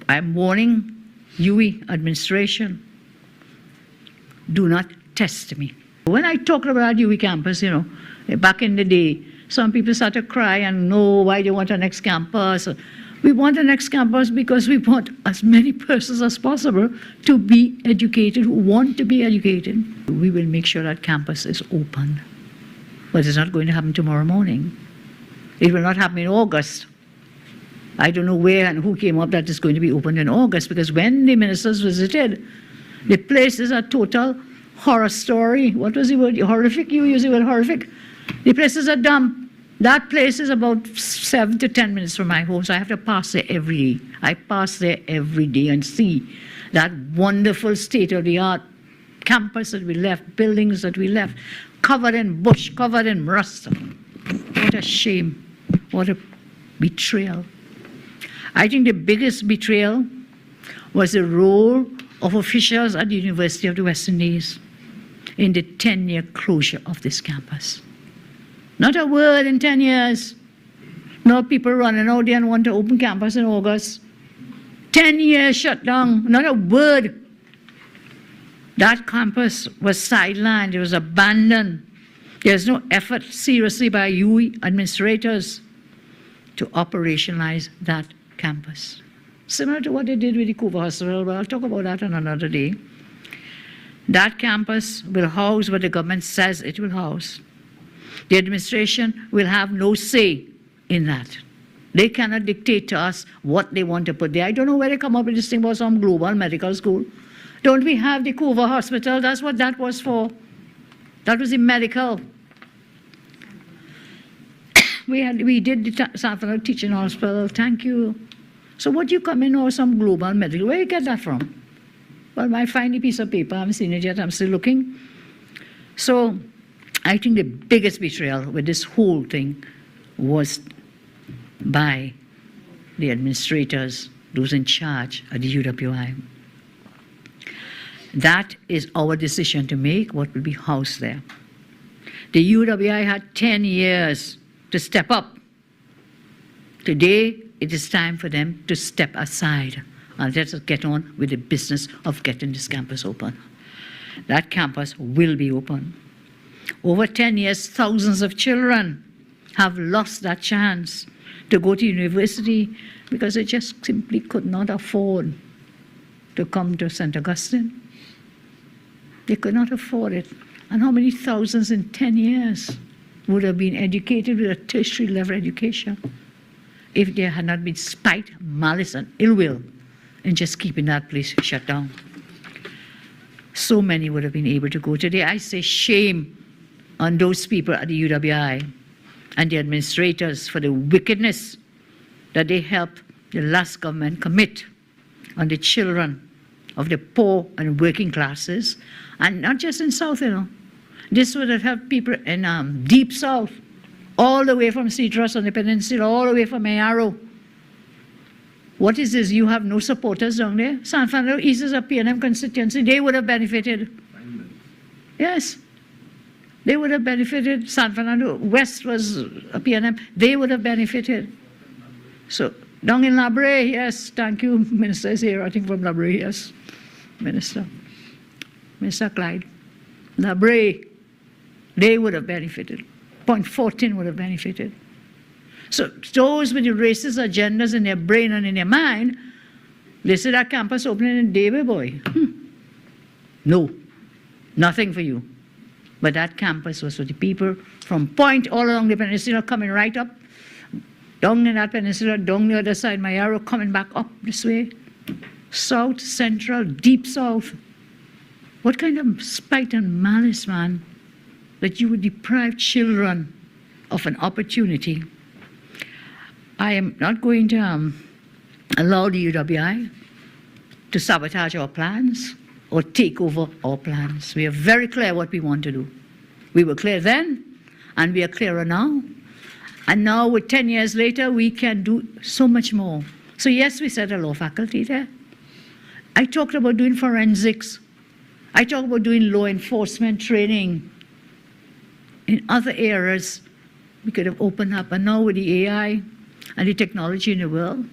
I'm warning UWI administration, do not test me. When I talked about UWI campus, back in the day, some people started to cry and know why they want a next campus. We want a next campus because we want as many persons as possible to be educated, who want to be educated. We will make sure that campus is open. But it's not going to happen tomorrow morning. It will not happen in August. I don't know where and who came up that it's going to be opened in August, because when the ministers visited, the place is a total horror story. What was the word? Horrific? You use the word horrific? The place is a dump. That place is about 7 to 10 minutes from my home, so I have to pass there every day. I pass there every day and see that wonderful state-of-the-art campus that we left, buildings that we left, covered in bush, covered in rust. What a shame. What a betrayal. I think the biggest betrayal was the role of officials at the University of the West Indies in the 10-year closure of this campus. Not a word in 10 years. No people running out there and want to open campus in August. 10 years shut down, not a word. That campus was sidelined, it was abandoned. There's no effort seriously by UWI administrators to operationalize that campus. Similar to what they did with the Coover Hospital, but I'll talk about that on another day. That campus will house what the government says it will house. The administration will have no say in that. They cannot dictate to us what they want to put there. I don't know where they come up with this thing about some global medical school. Don't we have the Coover Hospital? That's what that was for. That was the medical. We did the San Fernando Teaching Hospital. Thank you. So what you come in or some global medical? Where you get that from? Well, I find a piece of paper. I haven't seen it yet. I'm still looking. So I think the biggest betrayal with this whole thing was by the administrators, those in charge at the UWI. That is our decision to make, what will be housed there. The UWI had 10 years to step up. Today, it is time for them to step aside and let us get on with the business of getting this campus open. That campus will be open. Over 10 years, thousands of children have lost that chance to go to university because they just simply could not afford to come to St. Augustine. They could not afford it. And how many thousands in 10 years would have been educated with a tertiary level education if there had not been spite, malice, and ill will in just keeping that place shut down? So many would have been able to go. Today, I say shame on those people at the UWI and the administrators for the wickedness that they helped the last government commit on the children of the poor and working classes, and not just in South, This would have helped people in Deep South, all the way from Citrus on the peninsula, all the way from Mayaro. What is this? You have no supporters down there? San Fernando East is a PNM constituency. They would have benefited. Yes. They would have benefited. San Fernando West was a PNM. They would have benefited. So, down in La Brea, yes, thank you. Minister is here, I think from La Brea, yes. Minister Clyde. La Brea, they would have benefited. Point 14 would have benefited. So, those with the racist agendas in their brain and in their mind, they see that campus opening in David Boy. No, nothing for you. But that campus was for the people from Point all along the peninsula, coming right up, down in that peninsula, down the other side, Mayaro, coming back up this way, South, Central, Deep South. What kind of spite and malice, man, that you would deprive children of an opportunity? I am not going to allow the UWI to sabotage our plans or take over our plans. We are very clear what we want to do. We were clear then, and we are clearer now. And now, with 10 years later, we can do so much more. So yes, we set a law faculty there. I talked about doing forensics. I talked about doing law enforcement training. In other areas, we could have opened up. And now with the AI and the technology in the world,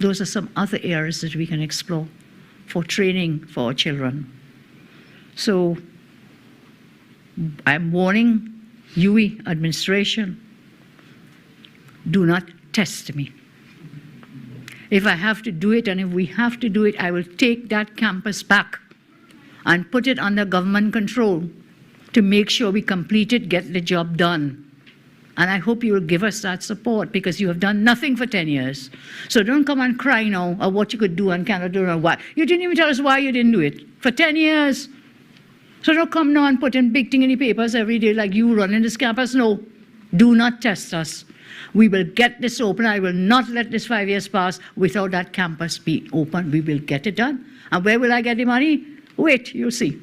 those are some other areas that we can explore for training for our children. So I'm warning UE administration, do not test me. If I have to do it, and if we have to do it, I will take that campus back and put it under government control to make sure we complete it, get the job done. And I hope you will give us that support, because you have done nothing for 10 years. So don't come and cry now of what you could do and cannot do and why. You didn't even tell us why you didn't do it for 10 years. So don't come now and put in big thing in the papers every day like you running this campus. No, do not test us. We will get this open. I will not let this 5 years pass without that campus being open. We will get it done. And where will I get the money? Wait, you'll see.